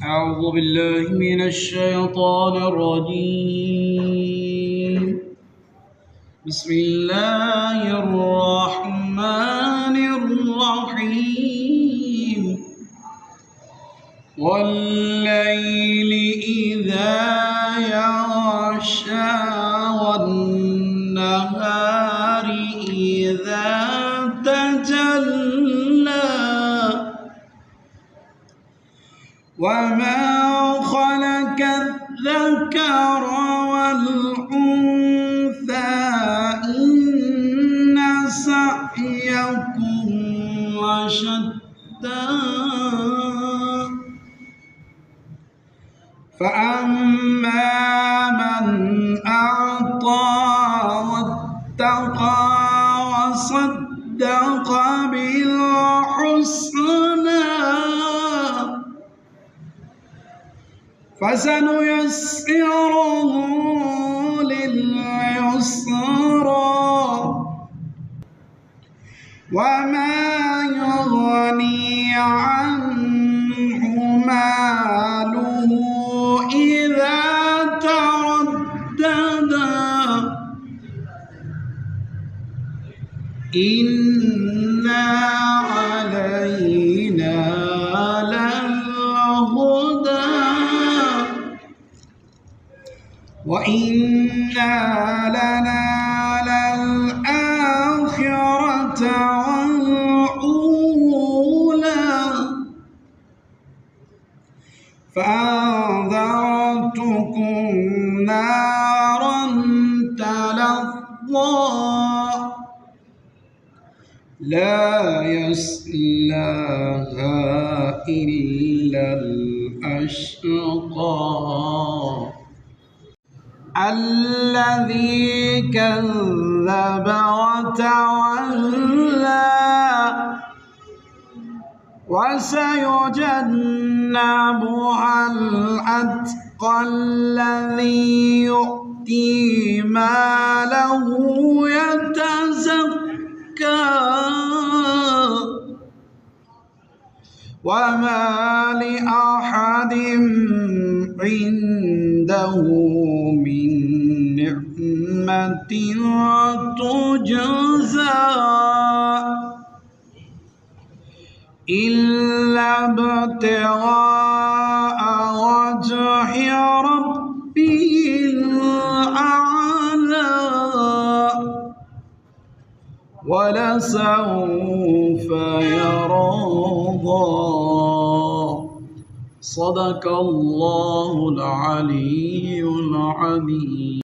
أعوذ بالله من الشيطان الرجيم. بسم الله الرحمن الرحيم. والليل إذا يغشى والنهار إذا تجلى وما خلق الذكر والأنثى إن سعيكم لشتى فأما من أعطى واتقى وصدق بالحسنى فسنيسره لليسرى وما يغني عنه ماله إذا تردد إن علينا للهدى وإن لنا للآخرة والأولى فأنذرتكم نارا تلظى لا يصلاها إلا الأشقى الذي كذب وتولى وسيجنبها الأتقى الذي يؤتي ماله يتزكى وما لأحد عنده من نعمة تجزى إلا ابتغاء وجه ربه الأعلى ولسوف يرضى. صدق الله العلي العظيم.